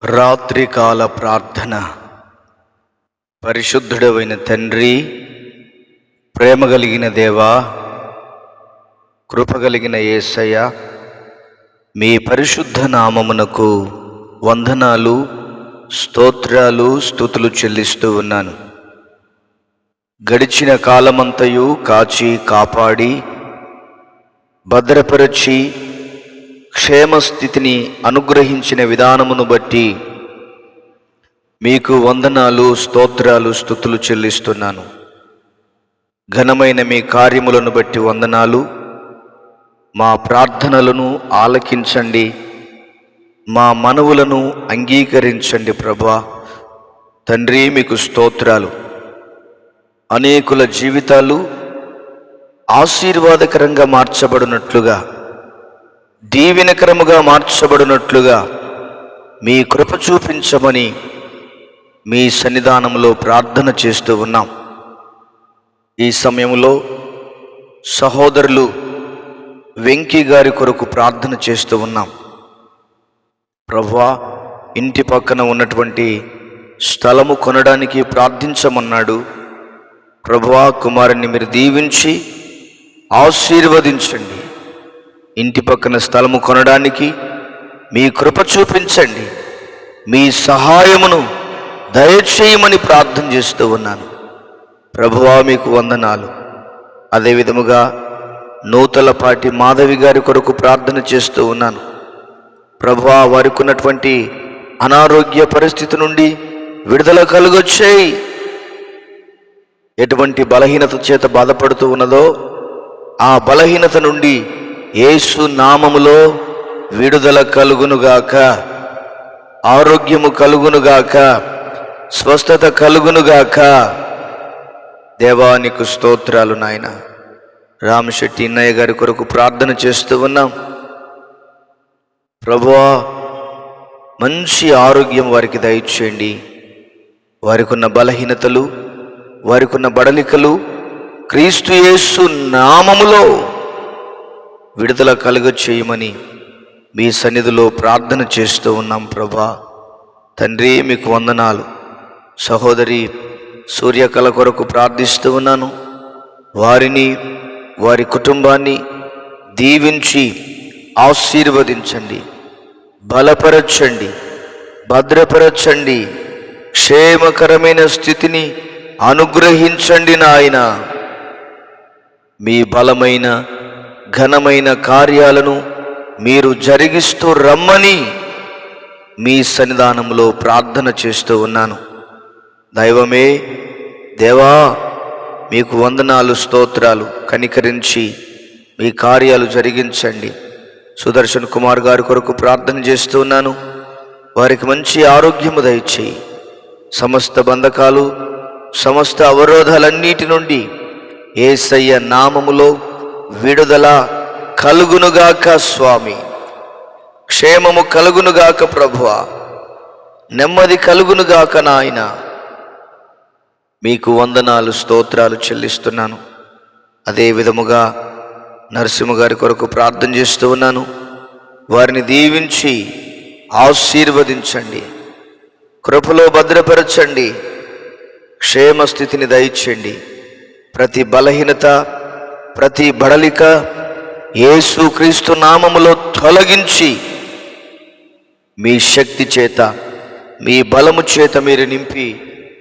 రాత్రికాల ప్రార్థన. పరిశుద్ధుడవైన తండ్రి, ప్రేమ కలిగిన దేవా, కృప కలిగిన యేసయ్య, మీ పరిశుద్ధ నామమునకు వందనాలు, స్తోత్రాలు, స్తుతులు చెల్లిస్తూ ఉన్నాను. గడిచిన కాలమంతయు కాచి కాపాడి భద్రపరచి క్షేమస్థితిని అనుగ్రహించిన విధానమును బట్టి మీకు వందనాలు, స్తోత్రాలు, స్తుతులు చెల్లిస్తున్నాను. ఘనమైన మీ కార్యములను బట్టి వందనాలు. మా ప్రార్థనలను ఆలకించండి, మా మనవులను అంగీకరించండి ప్రభువా. తండ్రి, మీకు స్తోత్రాలు. అనేకుల జీవితాలు ఆశీర్వాదకరంగా మార్చబడినట్లుగా, దీవెనకరముగా మార్చబడినట్లుగా మీ కృప చూపించమని మీ సన్నిధానంలో ప్రార్థన చేస్తూ ఉన్నాం. ఈ సమయంలో సహోదరులు వెంకీ గారి కొరకు ప్రార్థన చేస్తూ ఉన్నాం. ప్రభువా, ఇంటి పక్కన ఉన్నటువంటి స్థలము కొనడానికి ప్రార్థించమన్నాడు. ప్రభువా, కుమారుని మీరు దీవించి ఆశీర్వదించండి. ఇంటి పక్కన స్థలము కొనడానికి మీ కృప చూపించండి, మీ సహాయమును దయచేయమని ప్రార్థన చేస్తూ ఉన్నాను. ప్రభువా, మీకు వందనాలు. అదేవిధముగా నూతలపాటి మాధవి గారి కొరకు ప్రార్థన చేస్తూ ఉన్నాను. ప్రభువా, వారికి ఉన్నటువంటి అనారోగ్య పరిస్థితి నుండి విడుదల కలుగొచ్చేయి. ఎటువంటి బలహీనత చేత బాధపడుతూ ఉన్నదో ఆ బలహీనత నుండి యేసు నామములో విడుదల కలుగునుగాక, ఆరోగ్యము కలుగునుగాక, స్వస్థత కలుగునుగాక. దేవానికి స్తోత్రాలు నాయన. రామశెట్టి అన్నయ్య గారి కొరకు ప్రార్థన చేస్తూ ఉన్నాం. ప్రభువా, మంచి ఆరోగ్యం వారికి దయచేయండి. వారికి ఉన్న బలహీనతలు, వారికి ఉన్న బడలికలు క్రీస్తు యేసు నామములో విడుదల కలుగచేయమని మీ సన్నిధిలో ప్రార్థన చేస్తూ ఉన్నాం. ప్రభా తండ్రి, మీకు వందనాలు. సహోదరి సూర్యకళ కొరకు ప్రార్థిస్తూ ఉన్నాను. వారిని, వారి కుటుంబాన్ని దీవించి ఆశీర్వదించండి, బలపరచండి, భద్రపరచండి, క్షేమకరమైన స్థితిని అనుగ్రహించండి నాయన. మీ బలమైన ఘనమైన కార్యాలను మీరు జరిగిస్తూ రమ్మని మీ సన్నిధానంలో ప్రార్థన చేస్తూ ఉన్నాను. దైవమే, దేవా, మీకు వందనాలు, స్తోత్రాలు. కనికరించి మీ కార్యాలు జరిగించండి. సుదర్శన్ కుమార్ గారి కొరకు ప్రార్థన చేస్తూ ఉన్నాను. వారికి మంచి ఆరోగ్యము దయచేయి. సమస్త బంధకాలు, సమస్త అవరోధాలన్నిటి నుండి యేసయ్య నామములో విడుదల కలుగునుగాక స్వామి. క్షేమము కలుగునుగాక ప్రభువా. నెమ్మది కలుగునుగాక నాయన. మీకు వందనాలు, స్తోత్రాలు చెల్లిస్తున్నాను. అదే విధముగా నరసింహ గారి కొరకు ప్రార్థన చేస్తూ ఉన్నాను. వారిని దీవించి ఆశీర్వదించండి, కృపలో భద్రపరచండి, క్షేమస్థితిని దయచేయండి. ప్రతి బలహీనత, ప్రతి బడలిక యేసు క్రీస్తు నామములో తొలగించి మీ శక్తి చేత, మీ బలము చేత మీరు నింపి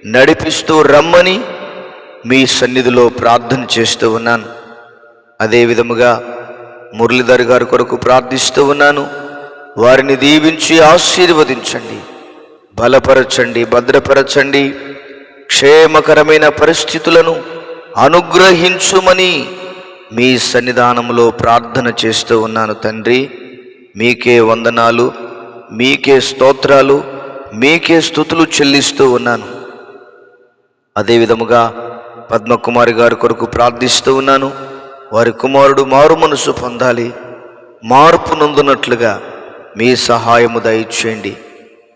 నడిపిస్తూ రమ్మని మీ సన్నిధిలో ప్రార్థన చేస్తూ ఉన్నాను. అదే విధముగా మురళీధర్ గారి కొరకు ప్రార్థిస్తూ ఉన్నాను. వారిని దీవించి ఆశీర్వదించండి, బలపరచండి, భద్రపరచండి, క్షేమకరమైన పరిస్థితులను అనుగ్రహించుమని మీ సన్నిధానంలో ప్రార్థన చేస్తూ ఉన్నాను. తండ్రి, మీకే వందనాలు, మీకే స్తోత్రాలు, మీకే స్తుతులు చెల్లిస్తూ ఉన్నాను. అదేవిధముగా పద్మకుమారి గారి కొరకు ప్రార్థిస్తూ ఉన్నాను. వారి కుమారుడు మారు మనసు పొందాలి, మార్పు నొందునట్లుగా మీ సహాయము దయచేయండి.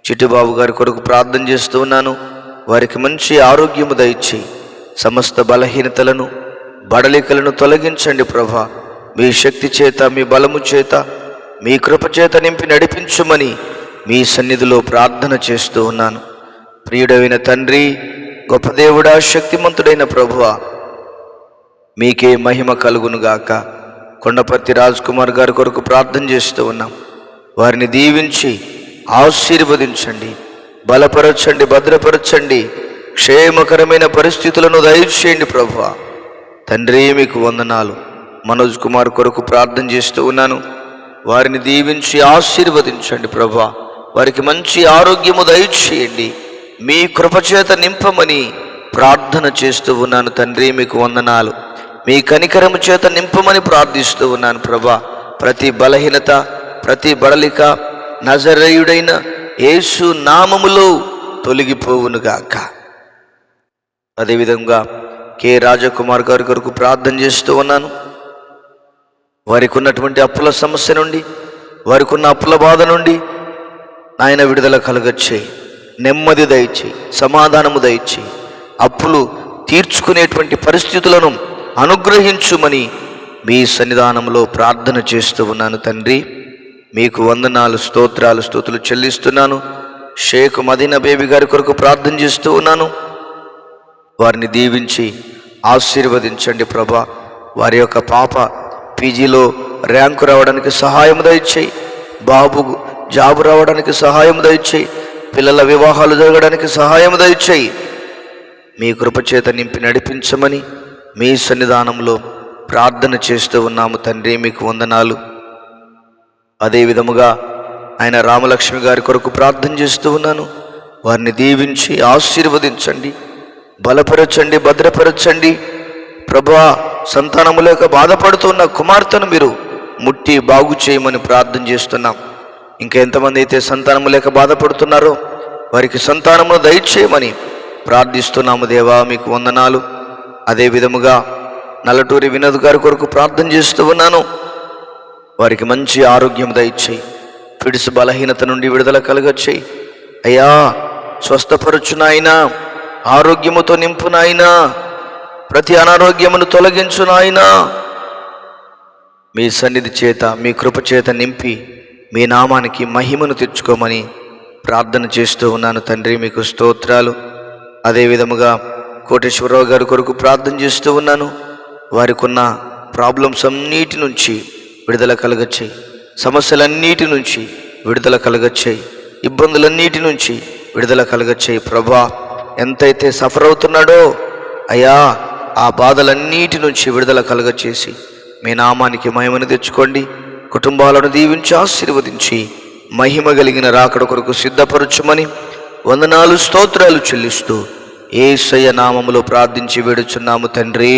చిట్టుబాబు గారి కొరకు ప్రార్థన చేస్తూ ఉన్నాను. వారికి మంచి ఆరోగ్యము దయచేయి. సమస్త బలహీనతలను, బడలికలను తొలగించండి ప్రభా. మీ శక్తి చేత, మీ బలము చేత, మీ కృప చేత నింపి నడిపించుమని మీ సన్నిధిలో ప్రార్థన చేస్తూ ఉన్నాను. ప్రియుడైన తండ్రి, గొప్ప దేవుడా, శక్తిమంతుడైన ప్రభువా, మీకే మహిమ కలుగునుగాక. కొండపర్తి రాజ్ కుమార్ గారి కొరకు ప్రార్థన చేస్తూ ఉన్నాం. వారిని దీవించి ఆశీర్వదించండి, బలపరచండి, భద్రపరచండి, క్షేమకరమైన పరిస్థితులను దయచేయండి ప్రభువా. తండ్రి, మీకు వందనాలు. మనోజ్ కుమార్ కొరకు ప్రార్థన చేస్తూ ఉన్నాను. వారిని దీవించి ఆశీర్వదించండి ప్రభువా. వారికి మంచి ఆరోగ్యము దయచేయండి, మీ కృపచేత నింపమని ప్రార్థన చేస్తూ ఉన్నాను. తండ్రి, మీకు వందనాలు. మీ కనికరము చేత నింపమని ప్రార్థిస్తూ ఉన్నాను ప్రభా. ప్రతి బలహీనత, ప్రతి బడలిక నజరేయుడైన యేసు నామములో తొలగిపోవునుగాక. అదేవిధంగా కె రాజకుమార్ గారి కొరకు ప్రార్థన చేస్తూ ఉన్నాను. వారికి ఉన్నటువంటి అప్పుల సమస్య నుండి, వారికి ఉన్న అప్పుల బాధ నుండి నాయన విడుదల కలగచ్చేయి, నెమ్మది దయచేయి, సమాధానము దయచేయి, అప్పులు తీర్చుకునేటువంటి పరిస్థితులను అనుగ్రహించుమని మీ సన్నిధానంలో ప్రార్థన చేస్తూ ఉన్నాను. తండ్రి, మీకు వందనాలు, స్తోత్రాలు, స్తుతులు చెల్లిస్తున్నాను. షేక్ మదీనా బేబీ గారి కొరకు ప్రార్థన చేస్తూ ఉన్నాను. వారిని దీవించి ఆశీర్వదించండి ప్రభా. వారి యొక్క పాప పీజీలో ర్యాంకు రావడానికి సహాయం దయచేయి, బాబు జాబు రావడానికి సహాయం దయచేయి, పిల్లల వివాహాలు జరగడానికి సహాయం దయచేయి. మీ కృపచేత నింపి నడిపించమని మీ సన్నిధానంలో ప్రార్థన చేస్తూ ఉన్నాము. తండ్రి, మీకు వందనాలు. అదే విధముగా ఆయన రామలక్ష్మి గారి కొరకు ప్రార్థన చేస్తూ ఉన్నాను. వారిని దీవించి ఆశీర్వదించండి, బలపరచండి, భద్రపరచండి ప్రభువా. సంతానము లేక బాధపడుతున్న కుమార్తెను మీరు ముట్టి బాగు చేయమని ప్రార్థన చేస్తున్నాం. ఇంకా ఎంతమంది అయితే సంతానము లేక బాధపడుతున్నారో వారికి సంతానమును దయచేయమని ప్రార్థిస్తున్నాము. దేవా, మీకు వందనాలు. అదే విధముగా నల్లటూరి వినోద్ గారి కొరకు ప్రార్థన చేస్తూ ఉన్నాను. వారికి మంచి ఆరోగ్యం దయచేయి, ఫిడ్స్ బలహీనత నుండి విడుదల కలగచ్చేయి అయ్యా. స్వస్థపరచు నాయనా, ఆరోగ్యముతో నింపు నాయనా, ప్రతి అనారోగ్యమును తొలగించు నాయనా. మీ సన్నిధి చేత, మీ కృప చేత నింపి మీ నామానికి మహిమను తెచ్చుకోమని ప్రార్థన చేస్తూ ఉన్నాను. తండ్రి, మీకు స్తోత్రాలు. అదే విధముగా కోటేశ్వరరావు గారి కొరకు ప్రార్థన చేస్తూ ఉన్నాను. వారికి ఉన్న ప్రాబ్లమ్స్ అన్నిటి నుంచి విడుదల కలగచ్చేయి, సమస్యలన్నిటి నుంచి విడుదల కలగచ్చేయి, ఇబ్బందులన్నిటి నుంచి విడుదల కలగచ్చేయి ప్రభా. ఎంతైతే సఫర్ అవుతున్నాడో అయ్యా, ఆ బాధలన్నిటి నుంచి విడుదల కలగచేసి మీ నామానికి మహిమను తెచ్చుకోండి. కుటుంబాలను దీవించి ఆశీర్వదించి మహిమ కలిగిన రాకడ కొరకు సిద్ధపరచుమని వందనాలు, స్తోత్రాలు చెల్లిస్తూ యేసయ్య నామములో ప్రార్థించి వేడుచున్నాము తండ్రి.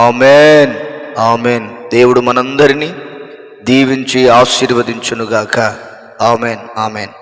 Amen, amen. దేవుడు మనందరినీ దీవించి ఆశీర్వదించునుగాక. Amen, amen.